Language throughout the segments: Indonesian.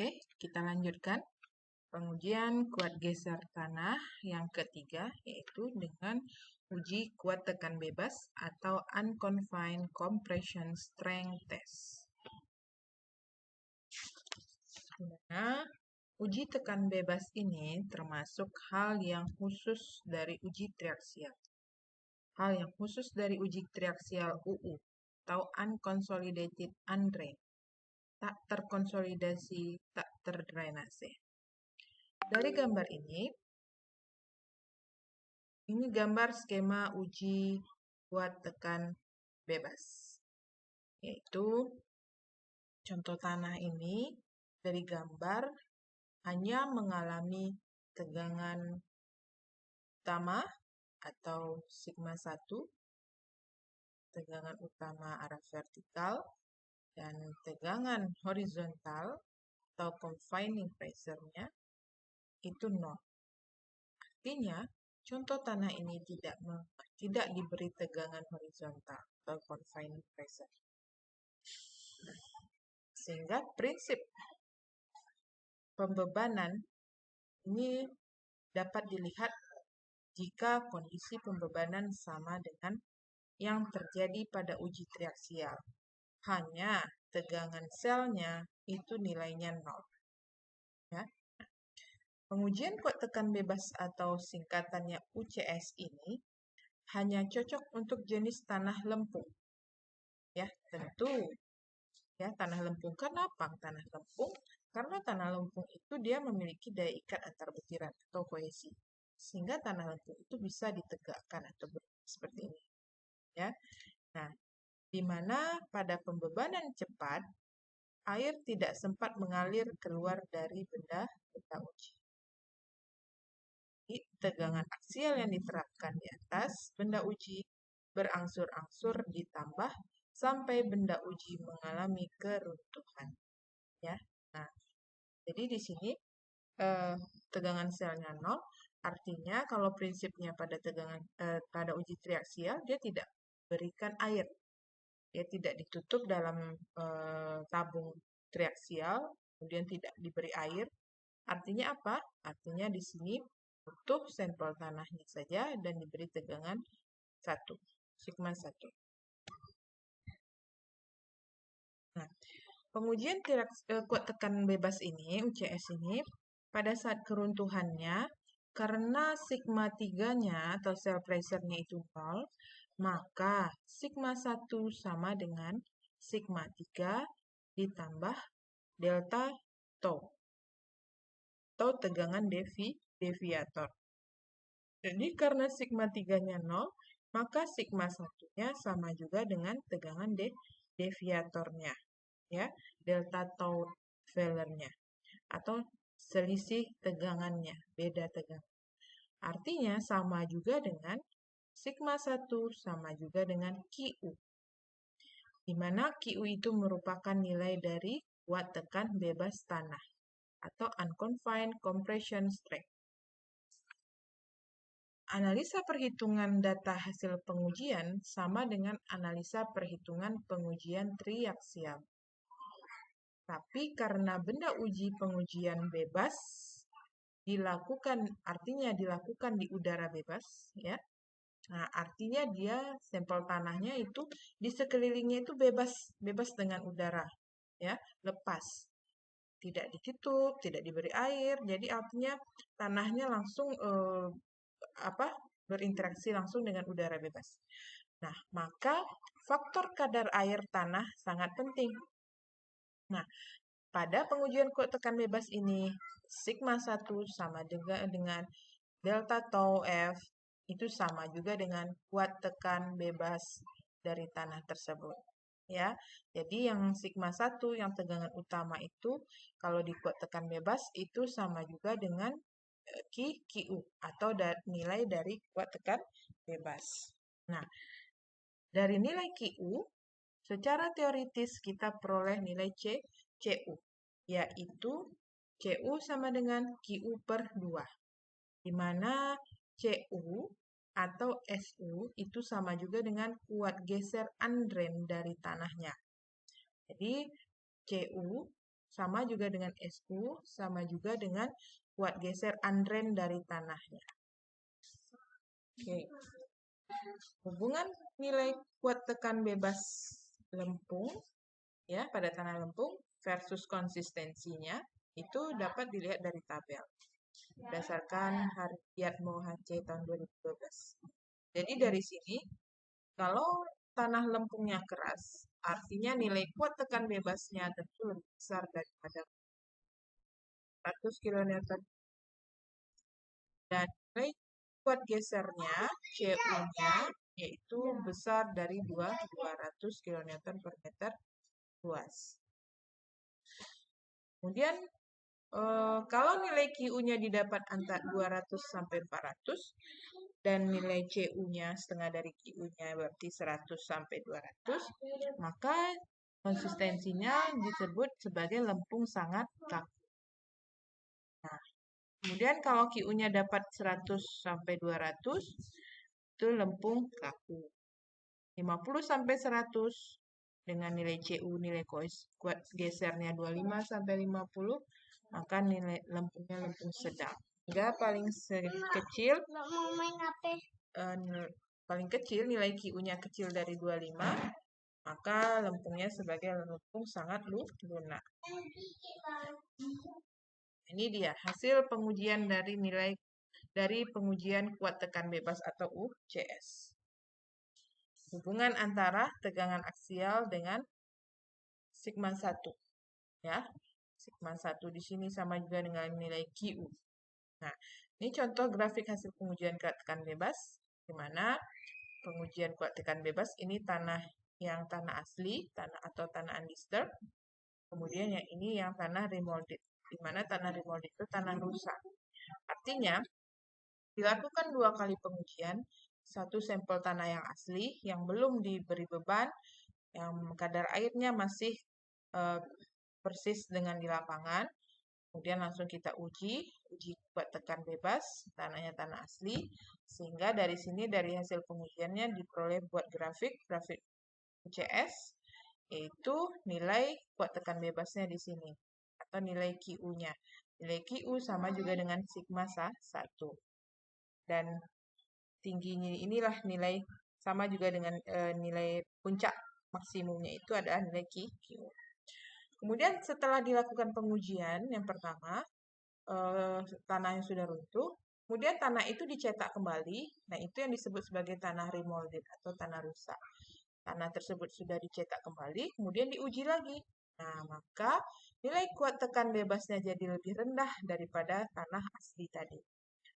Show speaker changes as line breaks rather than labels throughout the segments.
Oke, kita lanjutkan pengujian kuat geser tanah yang ketiga, yaitu dengan uji kuat tekan bebas atau unconfined compression strength test. Nah, uji tekan bebas ini termasuk hal yang khusus dari uji triaksial. Hal yang khusus dari uji triaksial UU atau unconsolidated undrained. Tak terkonsolidasi, tak terdrainase. Dari gambar ini gambar skema uji kuat tekan bebas. Yaitu contoh tanah ini dari gambar hanya mengalami tegangan utama atau sigma 1, tegangan utama arah vertikal, dan tegangan horizontal atau confining pressure-nya itu 0. Artinya, contoh tanah ini tidak diberi tegangan horizontal atau confining pressure. Sehingga prinsip pembebanan ini dapat dilihat jika kondisi pembebanan sama dengan yang terjadi pada uji triaksial. Hanya tegangan selnya itu nilainya 0. Ya. Pengujian kuat tekan bebas atau singkatannya UCS ini hanya cocok untuk jenis tanah lempung. Ya, tentu. Ya, tanah lempung. Kenapa tanah lempung? Karena tanah lempung itu dia memiliki daya ikat antar butiran atau kohesi. Sehingga tanah lempung itu bisa ditegakkan atau seperti ini. Ya. Nah, di mana pada pembebanan cepat air tidak sempat mengalir keluar dari benda uji. Tegangan aksial yang diterapkan di atas benda uji berangsur-angsur ditambah sampai benda uji mengalami keruntuhan. Ya, nah, jadi di sini tegangan selnya 0, artinya kalau prinsipnya pada uji triaksial dia tidak berikan air, dia tidak ditutup dalam tabung triaksial, kemudian tidak diberi air. Artinya apa? Artinya di sini butuh sampel tanahnya saja dan diberi tegangan 1, sigma 1. Nah, pengujian kuat tekan bebas ini, UCS ini, pada saat keruntuhannya, karena sigma 3-nya atau cell pressure-nya itu 0, maka sigma 1 sama dengan sigma 3 ditambah delta tau atau tegangan deviator. Jadi karena sigma 3-nya 0, maka sigma 1-nya sama juga dengan tegangan deviatornya. Ya, delta tau Fehler-nya atau selisih tegangannya, beda tegangan. Artinya sama juga dengan sigma 1 sama juga dengan QU. Di mana QU itu merupakan nilai dari kuat tekan bebas tanah atau unconfined compression strength. Analisa perhitungan data hasil pengujian sama dengan analisa perhitungan pengujian triaksial. Tapi karena benda uji pengujian bebas artinya dilakukan di udara bebas, ya. Nah, artinya dia sampel tanahnya itu di sekelilingnya itu bebas dengan udara, ya, lepas. Tidak ditutup, tidak diberi air, jadi artinya tanahnya langsung berinteraksi langsung dengan udara bebas. Nah, maka faktor kadar air tanah sangat penting. Nah, pada pengujian kuat tekan bebas ini, sigma 1 sama juga dengan delta tau F itu sama juga dengan kuat tekan bebas dari tanah tersebut. Ya, jadi yang sigma 1 yang tegangan utama itu kalau di kuat tekan bebas itu sama juga dengan QU atau nilai dari kuat tekan bebas. Nah, dari nilai QU secara teoritis kita peroleh nilai CU, yaitu CU sama dengan QU per 2, di mana CU atau SU itu sama juga dengan kuat geser undrained dari tanahnya. Jadi CU sama juga dengan SU, sama juga dengan kuat geser andren dari tanahnya. Oke. Hubungan nilai kuat tekan bebas lempung ya pada tanah lempung versus konsistensinya itu dapat dilihat dari tabel berdasarkan Hardiatmo HC tahun 2012. Jadi dari sini kalau tanah lempungnya keras, artinya nilai kuat tekan bebasnya tentu lebih besar daripada 100 kN dan nilai kuat gesernya CU-nya yaitu besar dari 200 kN per meter luas. Kemudian kalau nilai QU-nya didapat antara 200 sampai 400 dan nilai CU-nya setengah dari QU-nya berarti 100 sampai 200, maka konsistensinya disebut sebagai lempung sangat kaku. Nah, kemudian kalau QU-nya dapat 100 sampai 200 itu lempung kaku. 50 sampai 100 dengan nilai CU, nilai kuat gesernya 25 sampai 50, maka nilai lempungnya lempung sedang. Hingga paling kecil nilai QU-nya kecil dari 25, maka lempungnya sebagai lempung sangat lunak. Ini dia hasil pengujian dari pengujian kuat tekan bebas atau UCS. Hubungan antara tegangan aksial dengan sigma 1. Ya. Sigma 1 di sini sama juga dengan nilai QU. Nah, ini contoh grafik hasil pengujian kuat tekan bebas, di mana pengujian kuat tekan bebas ini tanah asli, atau tanah undisturbed. Kemudian yang ini yang tanah remolded, di mana tanah remolded itu tanah rusak. Artinya, dilakukan 2 kali pengujian, satu sampel tanah yang asli, yang belum diberi beban, yang kadar airnya masih persis dengan di lapangan. Kemudian langsung kita uji kuat tekan bebas, tanahnya tanah asli, sehingga dari sini dari hasil pengujiannya diperoleh buat grafik UCS, yaitu nilai kuat tekan bebasnya di sini, atau nilai QU-nya. Nilai QU sama juga dengan sigma 1. Dan tingginya inilah nilai sama juga dengan nilai puncak maksimumnya itu adalah nilai QU. Kemudian setelah dilakukan pengujian yang pertama, tanah yang sudah runtuh, kemudian tanah itu dicetak kembali, nah itu yang disebut sebagai tanah remolded atau tanah rusak. Tanah tersebut sudah dicetak kembali, kemudian diuji lagi. Nah, maka nilai kuat tekan bebasnya jadi lebih rendah daripada tanah asli tadi.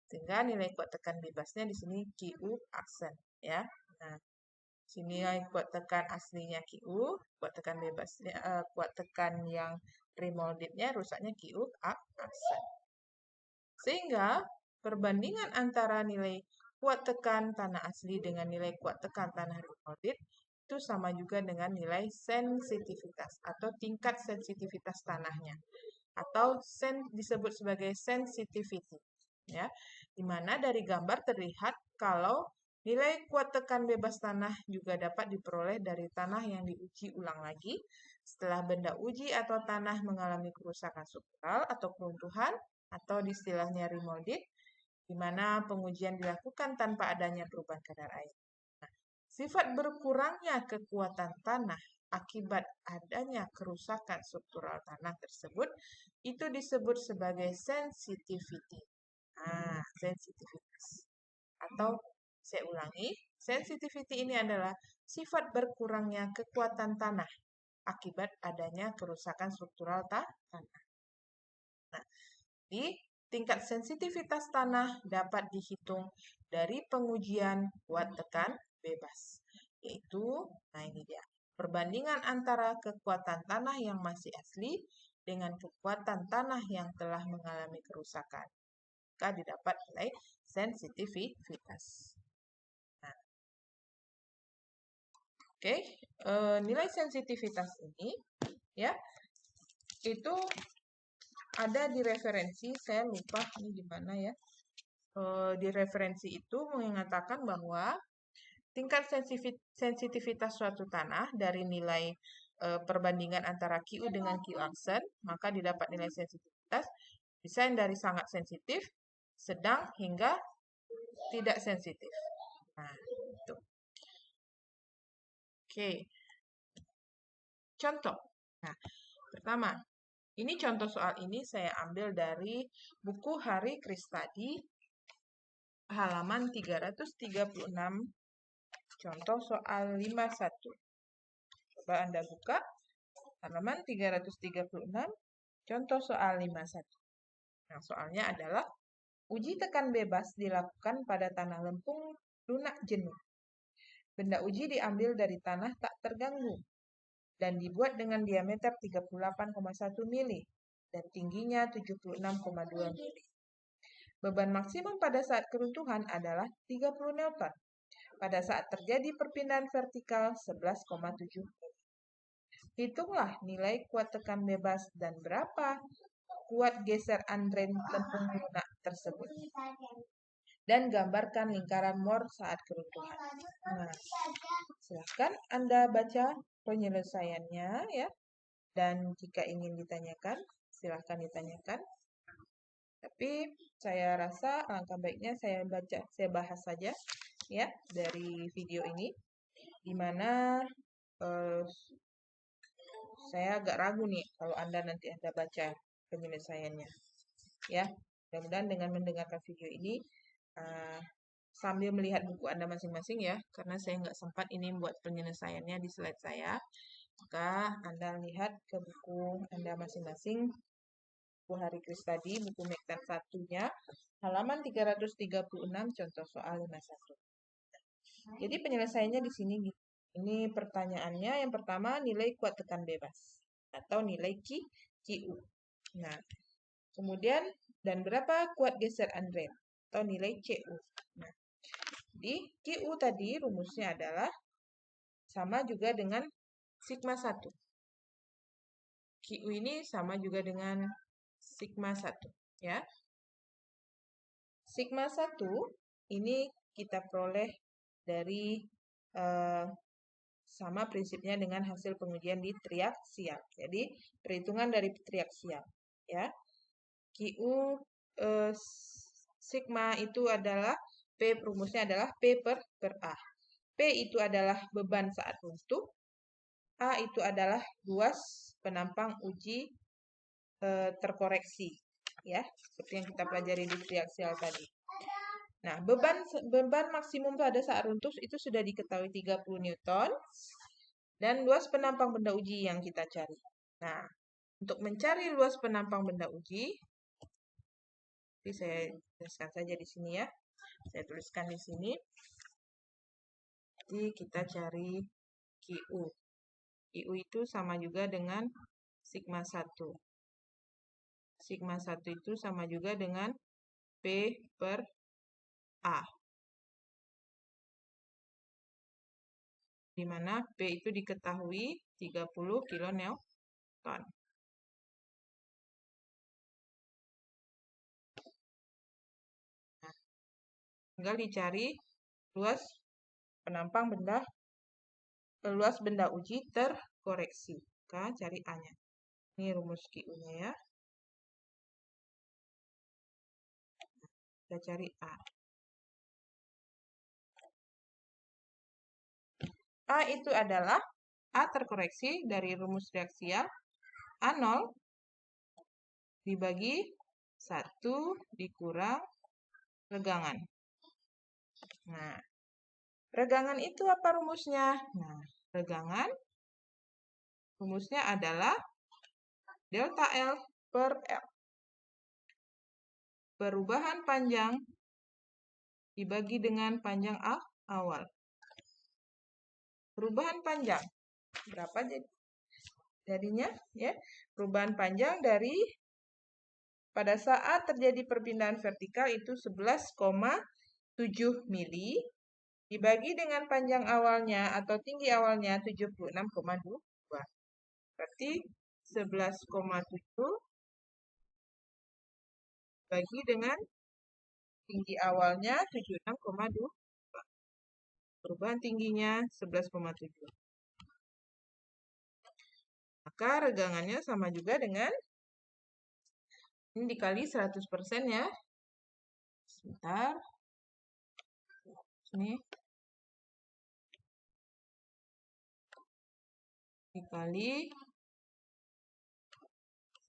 Sehingga nilai kuat tekan bebasnya di sini QU aksen, ya. Nah, sini nilai kuat tekan aslinya QU, kuat tekan bebasnya, kuat tekan yang remoldednya rusaknya QU aksen. Sehingga perbandingan antara nilai kuat tekan tanah asli dengan nilai kuat tekan tanah remolded itu sama juga dengan nilai sensitivitas atau tingkat sensitivitas tanahnya, atau disebut sebagai sensitivity, ya, dimana dari gambar terlihat kalau nilai kuat tekan bebas tanah juga dapat diperoleh dari tanah yang diuji ulang lagi setelah benda uji atau tanah mengalami kerusakan struktural atau keruntuhan, atau di istilahnya remolded, di mana pengujian dilakukan tanpa adanya perubahan kadar air. Sifat berkurangnya kekuatan tanah akibat adanya kerusakan struktural tanah tersebut itu disebut sebagai sensitivity. Nah, sensitivitas. Atau saya ulangi, sensitivity ini adalah sifat berkurangnya kekuatan tanah akibat adanya kerusakan struktural tanah. Nah, di tingkat sensitivitas tanah dapat dihitung dari pengujian kuat tekan bebas, yaitu, nah ini dia, perbandingan antara kekuatan tanah yang masih asli dengan kekuatan tanah yang telah mengalami kerusakan. Maka didapat nilai sensitivitas. Nah, oke, nilai sensitivitas ini, ya, itu ada di referensi, saya lupa ini di mana ya. Di referensi itu mengatakan bahwa tingkat sensitivitas suatu tanah dari nilai perbandingan antara QU dengan Q aksen, maka didapat nilai sensitivitas bisa yang dari sangat sensitif, sedang, hingga tidak sensitif. Nah, itu. Oke. Contoh. Nah, pertama, ini contoh soal ini saya ambil dari buku Hari Kristadi halaman 336, contoh soal 51. Coba Anda buka halaman 336, contoh soal 51. Nah, soalnya adalah uji tekan bebas dilakukan pada tanah lempung lunak jenuh. Benda uji diambil dari tanah tak terganggu dan dibuat dengan diameter 38,1 mili dan tingginya 76,2 mili. Beban maksimum pada saat keruntuhan adalah 30 Newton. Pada saat terjadi perpindahan vertikal 11,7 mili. Hitunglah nilai kuat tekan bebas dan berapa kuat geser andren lempung lunak tersebut. Dan gambarkan lingkaran Mohr saat keruntuhan. Nah, silahkan Anda baca penyelesaiannya ya. Dan jika ingin ditanyakan, silahkan ditanyakan. Tapi saya rasa alangkah baiknya saya bahas saja ya dari video ini, di mana saya agak ragu nih kalau Anda nanti baca penyelesaiannya. Ya, mudah-mudahan dengan mendengarkan video ini sambil melihat buku Anda masing-masing ya, karena saya nggak sempat ini buat penyelesaiannya di slide saya. Maka Anda lihat ke buku Anda masing-masing, buku Hari Kristadi, buku Mektan 1-nya, halaman 336, contoh soal 51. Jadi penyelesaiannya di sini. Ini pertanyaannya, yang pertama nilai kuat tekan bebas atau nilai QU. Nah, kemudian dan berapa kuat geser andren atau nilai CU. Nah, di QU tadi rumusnya adalah sama juga dengan sigma 1. QU ini sama juga dengan sigma 1 ya. Sigma 1 ini kita peroleh dari sama prinsipnya dengan hasil pengujian di triaksial. Jadi perhitungan dari triaksial ya. QU sigma itu adalah P, rumusnya adalah P per A. P itu adalah beban saat runtuh. A itu adalah luas penampang uji terkoreksi ya, seperti yang kita pelajari di triaksial tadi. Nah, beban maksimum pada saat runtuh itu sudah diketahui 30 Newton dan luas penampang benda uji yang kita cari. Nah, untuk mencari luas penampang benda uji, jadi saya tuliskan saja di sini ya. Saya tuliskan di sini. Jadi kita cari QU. QU itu sama juga dengan sigma 1. Sigma 1 itu sama juga dengan P per A. Di mana P itu diketahui 30 kN. Nah, tinggal dicari luas penampang luas benda uji terkoreksi. Kita cari A-nya. Ini rumus QU-nya ya. Kita cari A. A itu adalah A terkoreksi dari rumus reaksial A0 dibagi 1 dikurang regangan. Nah, regangan itu apa rumusnya? Nah, regangan rumusnya adalah delta L per L. Perubahan panjang dibagi dengan panjang awal. Perubahan panjang berapa jadinya ya? Perubahan panjang dari pada saat terjadi perpindahan vertikal itu 11,7 mili dibagi dengan panjang awalnya atau tinggi awalnya 76,2. Berarti 11,7 bagi dengan tinggi awalnya 76,2. Perubahan tingginya 11,7. Maka regangannya sama juga dengan ini dikali 100% ya. Sebentar. Ini dikali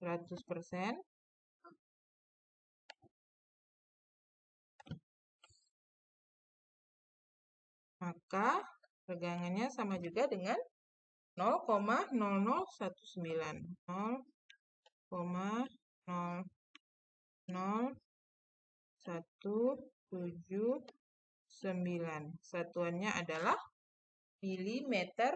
100%. Maka regangannya sama juga dengan 0,0019. 0,0019. Satuannya adalah milimeter.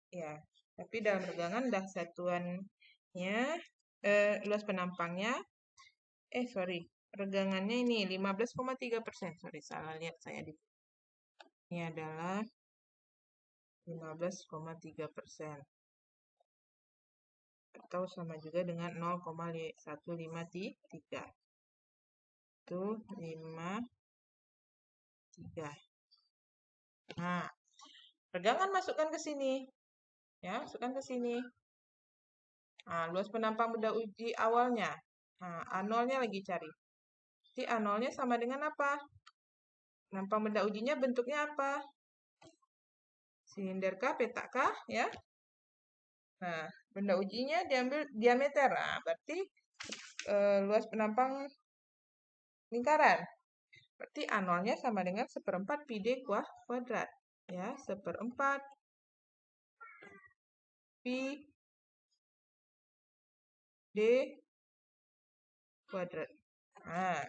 Ya, tapi dalam regangan dah satuannya luas penampangnya regangannya ini 15,3%. Sorry, salah lihat saya di ini adalah 15,3%. Atau sama juga dengan 0,153. Itu 53. Nah, regangan masukkan ke sini. Ya, masukkan ke sini. Nah, luas penampang benda uji awalnya. Nah, A0-nya lagi cari. Jadi A0-nya sama dengan apa? Penampang benda ujinya bentuknya apa? Silinder kah, petak kah? Ya. Nah, benda ujinya diambil diameter. Nah, berarti luas penampang lingkaran. Berarti A0-nya sama dengan 1/4 pi d kuadrat. Ya, 1/4 pi d kuadrat. Nah,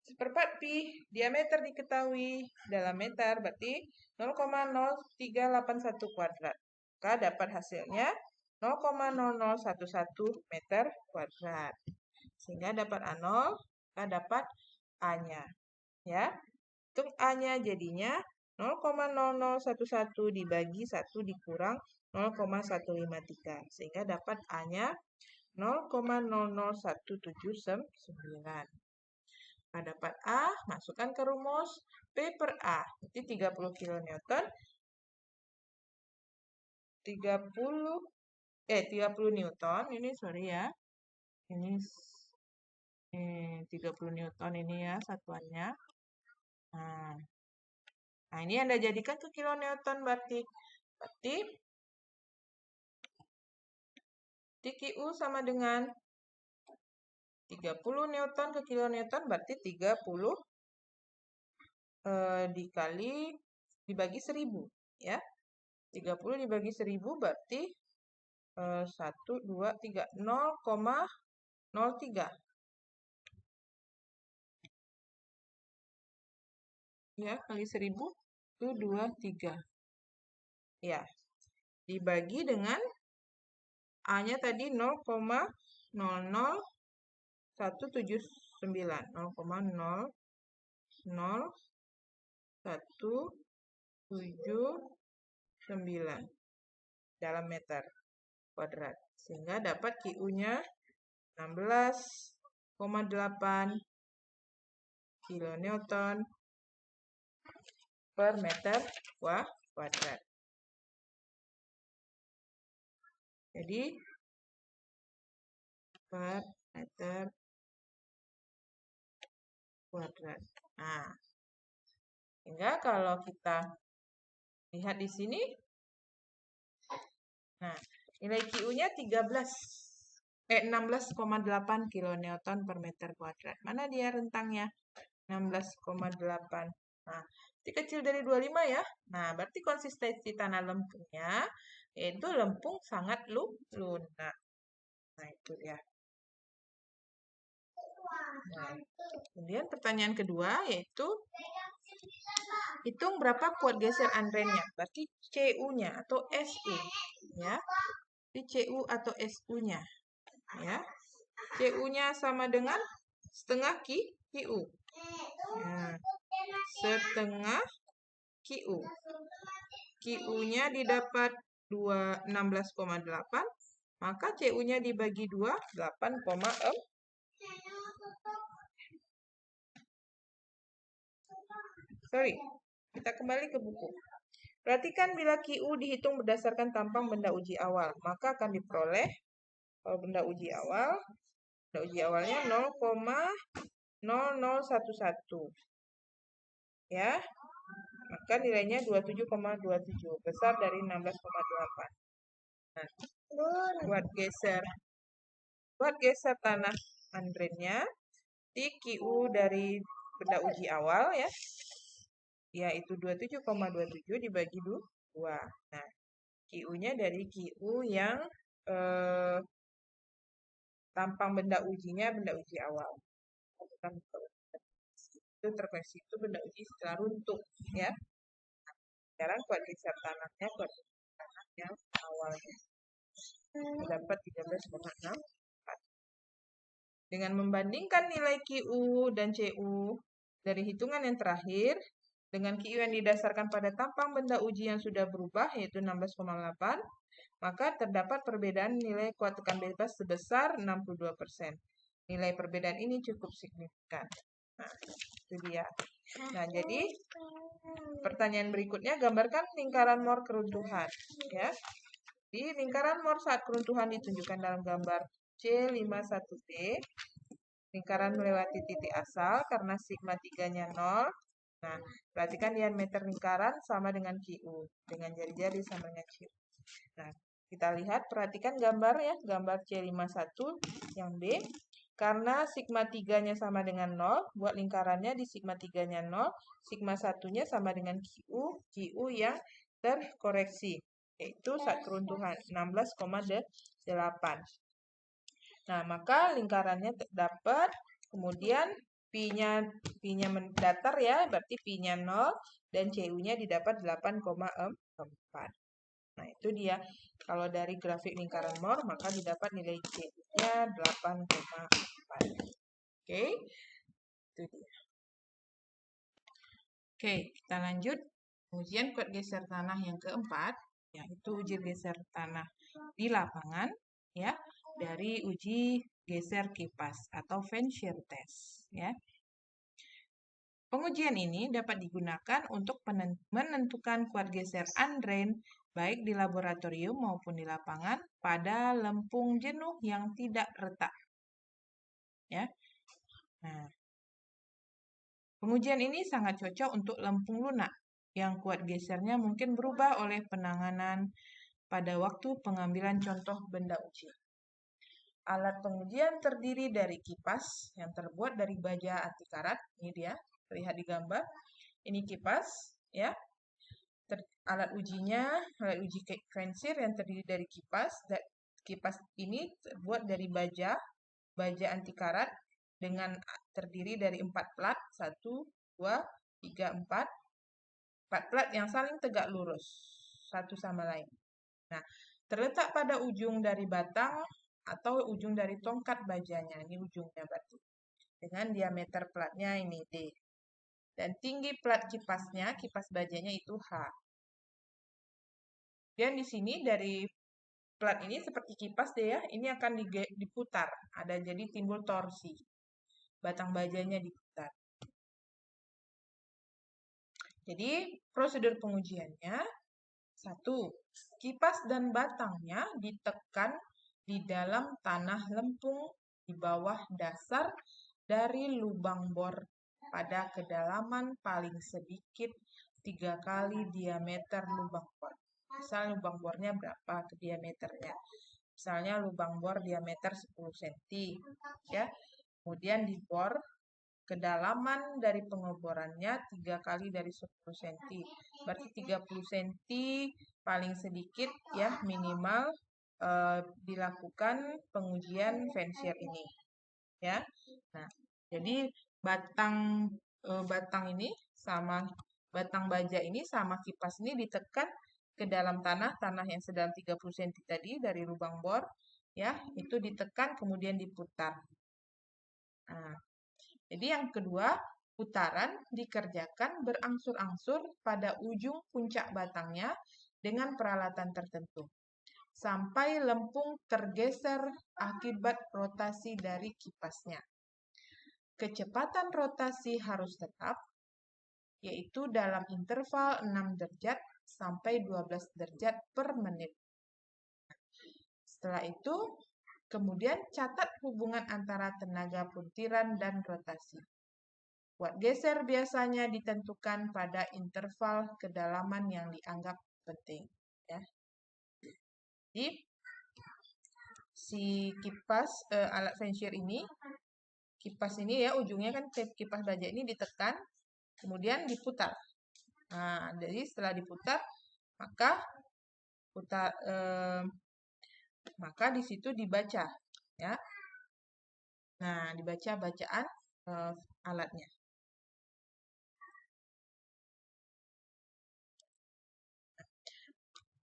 1/4 pi diameter diketahui dalam meter, berarti 0,0381 kuadrat. Maka dapat hasilnya 0,0011 meter kuadrat. Sehingga dapat A0, maka dapat A-nya. Ya, hitung A-nya jadinya 0,0011 dibagi 1 dikurang 0,153. Sehingga dapat A-nya 0,00179. Maka dapat A, masukkan ke rumus P per A. Jadi 30 kN. 30 Newton. Ini sorry ya. Ini 30 Newton ini ya satuannya. Nah, ini Anda jadikan ke kilonewton berarti. Berarti QU sama dengan 30 Newton ke kilonewton berarti 30 dibagi 1000 ya. 30 dibagi 1000 berarti 1, 2, 3, 0,03. Ya, kali 1000 itu 23. Ya, dibagi dengan A-nya tadi 0,00179. 0,00179 dalam meter kuadrat. Sehingga dapat QU-nya 16,8 kilonewton per meter kuadrat. Jadi per meter kuadrat. Nah, sehingga kalau kita lihat di sini, nah nilai QU-nya 16,8 kilonewton per meter kuadrat. Mana dia rentangnya? 16,8. Nah, ini kecil dari 25 ya. Nah, berarti konsistensi tanah lempungnya yaitu lempung sangat lunak. Nah, itu ya. Nah, kemudian pertanyaan kedua yaitu hitung berapa kuat geser andrennya. Berarti CU-nya atau SU ya. Di CU atau SU-nya ya. CU-nya sama dengan setengah QU. Nah, setengah QU. QU-nya didapat 16,8, maka CU-nya dibagi 2, 8,4. Sorry, kita kembali ke buku. Perhatikan bila QU dihitung berdasarkan tampang benda uji awal, maka akan diperoleh kalau benda uji awalnya 0,0011. Ya, maka nilainya 27,27, besar dari 16,28. Nah, buat geser tanah andrennya di QU dari benda uji awal ya, yaitu 27,27 dibagi 2. Nah, QU-nya dari QU yang tampang benda ujinya benda uji awal. Itu terkoneksi itu benda uji setelah runtuh ya. Sekarang kuat geser tanahnya, kuat geser tanah yang awalnya dapat 13,6. Dengan membandingkan nilai QU dan CU dari hitungan yang terakhir dengan QU yang didasarkan pada tampang benda uji yang sudah berubah yaitu 16,8, maka terdapat perbedaan nilai kuat tekan bebas sebesar 62%. Nilai perbedaan ini cukup signifikan. Nah, itu dia. Nah, jadi pertanyaan berikutnya, gambarkan lingkaran Mohr keruntuhan. Ya. Di lingkaran Mohr saat keruntuhan ditunjukkan dalam gambar C51D. Lingkaran melewati titik asal karena sigma 3-nya 0. Nah, perhatikan diameter lingkaran sama dengan QU. Dengan jari-jari sama dengan QU. Nah, kita lihat, perhatikan gambar ya, gambar C51 yang B. Karena sigma 3-nya sama dengan 0, buat lingkarannya di sigma 3-nya 0, sigma 1-nya sama dengan QU yang terkoreksi, yaitu saat keruntuhan 16,8. Nah, maka lingkarannya dapat, kemudian Pi-nya mendatar ya, berarti Pi-nya 0, dan CU-nya didapat 8,4. Nah, itu dia. Kalau dari grafik lingkaran Mohr, maka didapat nilai C-nya 8,4. Oke, itu dia. Oke, kita lanjut. Ujian kuat geser tanah yang keempat, yaitu uji geser tanah di lapangan, ya, dari uji geser kipas atau fan shear test, ya. Pengujian ini dapat digunakan untuk menentukan kuat geser andren baik di laboratorium maupun di lapangan pada lempung jenuh yang tidak retak. Ya. Nah, pengujian ini sangat cocok untuk lempung lunak yang kuat gesernya mungkin berubah oleh penanganan pada waktu pengambilan contoh benda uji. Alat pengujian terdiri dari kipas yang terbuat dari baja anti karat. Ini dia, terlihat di gambar. Ini kipas, ya. Alat ujinya, alat uji fan shear yang terdiri dari kipas. Kipas ini terbuat dari baja anti karat dengan terdiri dari 4 plat, 1, 2, 3, 4. 4 plat yang saling tegak lurus satu sama lain. Nah, terletak pada ujung dari batang atau ujung dari tongkat bajanya. Ini ujungnya berarti. Dengan diameter platnya ini D. Dan tinggi plat kipasnya, kipas bajanya itu H. Dan di sini dari plat ini seperti kipas deh ya, ini akan diputar. Ada jadi timbul torsi. Batang bajanya diputar. Jadi prosedur pengujiannya, 1. Kipas dan batangnya ditekan di dalam tanah lempung di bawah dasar dari lubang bor pada kedalaman paling sedikit 3 kali diameter lubang bor. Misal lubang bornya berapa ke diameternya. Misalnya lubang bor diameter 10 cm. Ya. Kemudian dibor kedalaman dari pengeborannya 3 kali dari 10 cm. Berarti 30 cm paling sedikit ya minimal dilakukan pengujian fan shear ini. Ya. Nah, jadi batang ini sama batang baja ini sama kipas ini ditekan ke dalam tanah yang sedalam 30 cm tadi dari lubang bor ya, itu ditekan kemudian diputar. Nah, jadi yang kedua, putaran dikerjakan berangsur-angsur pada ujung puncak batangnya dengan peralatan tertentu, sampai lempung tergeser akibat rotasi dari kipasnya. Kecepatan rotasi harus tetap, yaitu dalam interval 6 derajat sampai 12 derajat per menit. Setelah itu, kemudian catat hubungan antara tenaga puntiran dan rotasi. Kuat geser biasanya ditentukan pada interval kedalaman yang dianggap penting. Ya. Jadi, si kipas alat Fancier ini, kipas ini ya ujungnya kan kipas baja ini ditekan, kemudian diputar. Nah, jadi setelah diputar, maka di situ dibaca, ya. Nah, dibaca bacaan alatnya.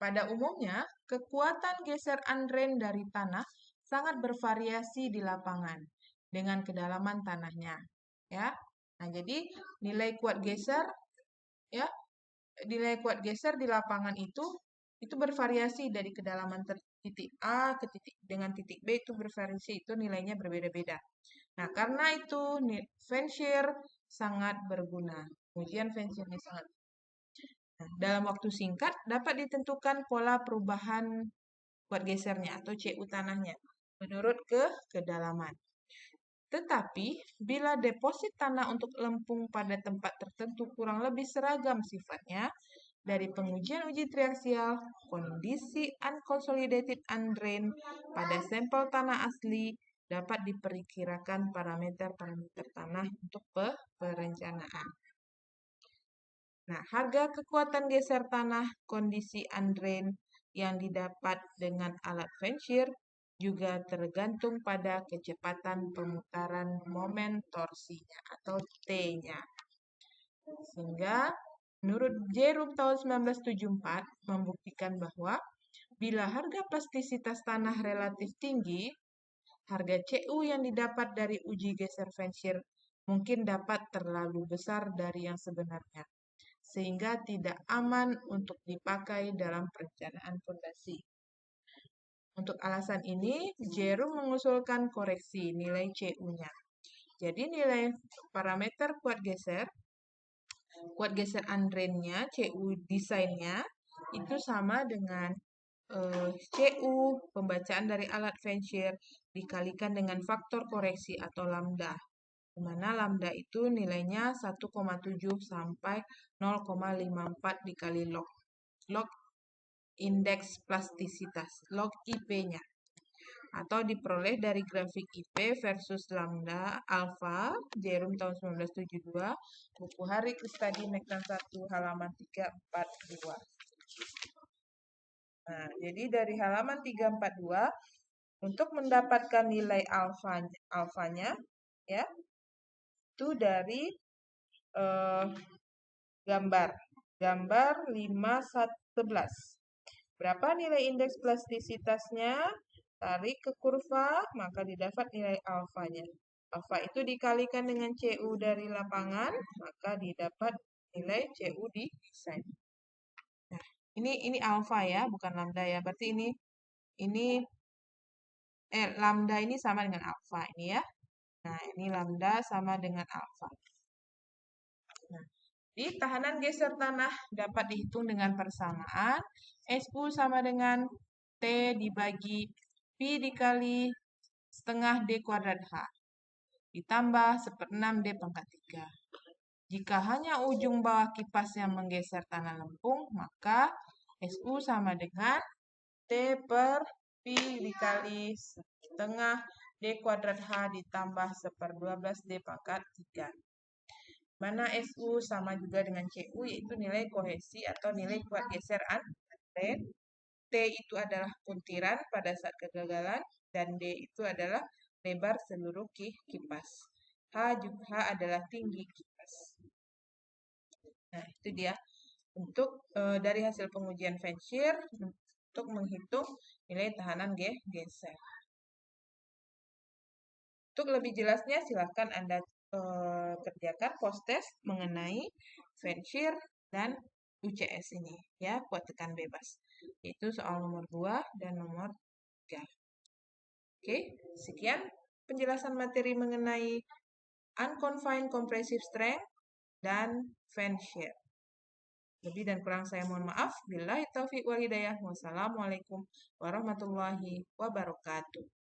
Pada umumnya, kekuatan geser andren dari tanah sangat bervariasi di lapangan dengan kedalaman tanahnya, ya. Nah, jadi nilai kuat geser, ya, nilai kuat geser di lapangan itu bervariasi dari kedalaman titik A ke dengan titik B itu bervariasi, itu nilainya berbeda-beda. Nah, karena itu Fancier sangat berguna. Ujian Fancier ini sangat. Nah, dalam waktu singkat dapat ditentukan pola perubahan kuat gesernya atau CU tanahnya menurut kedalaman. Tetapi, bila deposit tanah untuk lempung pada tempat tertentu kurang lebih seragam sifatnya, dari pengujian uji triaksial, kondisi unconsolidated undrained pada sampel tanah asli dapat diperkirakan parameter-parameter tanah untuk perencanaan. Nah, harga kekuatan geser tanah kondisi undrained yang didapat dengan alat Fancier juga tergantung pada kecepatan pemutaran momen torsinya atau T-nya. Sehingga menurut Jerome tahun 1974 membuktikan bahwa bila harga plastisitas tanah relatif tinggi, harga CU yang didapat dari uji geser Fancier mungkin dapat terlalu besar dari yang sebenarnya, sehingga tidak aman untuk dipakai dalam perencanaan fondasi. Untuk alasan ini, Jerome mengusulkan koreksi nilai CU-nya. Jadi nilai parameter kuat geser undrained-nya, CU desainnya, itu sama dengan CU pembacaan dari alat Fancier dikalikan dengan faktor koreksi atau lambda, di mana lambda itu nilainya 1,7 sampai 0,54 dikali log indeks plastisitas, log IP-nya, atau diperoleh dari grafik IP versus lambda alfa, Jerome tahun 1972, buku Hari Kristadi Mektan 1 halaman 342. Nah, jadi dari halaman 342 untuk mendapatkan nilai alfanya ya, itu dari gambar 511. Berapa nilai indeks plastisitasnya? Tarik ke kurva, maka didapat nilai alfanya. Alfa itu dikalikan dengan CU dari lapangan, maka didapat nilai CU di desain. Nah, ini alfa ya, bukan lambda ya. Berarti ini lambda ini sama dengan alfa ini ya. Nah, ini lambda sama dengan alfa. Nah, di tahanan geser tanah dapat dihitung dengan persamaan SU sama dengan T dibagi P dikali setengah D kuadrat H ditambah 1/6 D pangkat 3. Jika hanya ujung bawah kipas yang menggeser tanah lempung, maka SU sama dengan T per P dikali setengah D kuadrat H ditambah 1/12 D pangkat 3. Mana SU sama juga dengan CU, yaitu nilai kohesi atau nilai kuat geser undrained. T itu adalah puntiran pada saat kegagalan, dan D itu adalah lebar seluruh kipas. H adalah tinggi kipas. Nah, itu dia untuk dari hasil pengujian Fancier untuk menghitung nilai tahanan geser. Untuk lebih jelasnya silahkan Anda kerjakan post-test mengenai Fancier dan UCS ini ya, kuat tekan bebas. Itu soal nomor 2 dan nomor 3. Oke, sekian penjelasan materi mengenai unconfined compressive strength dan Fancier. Lebih dan kurang saya mohon maaf. Billahi taufiq wal hidayah. Wassalamualaikum warahmatullahi wabarakatuh.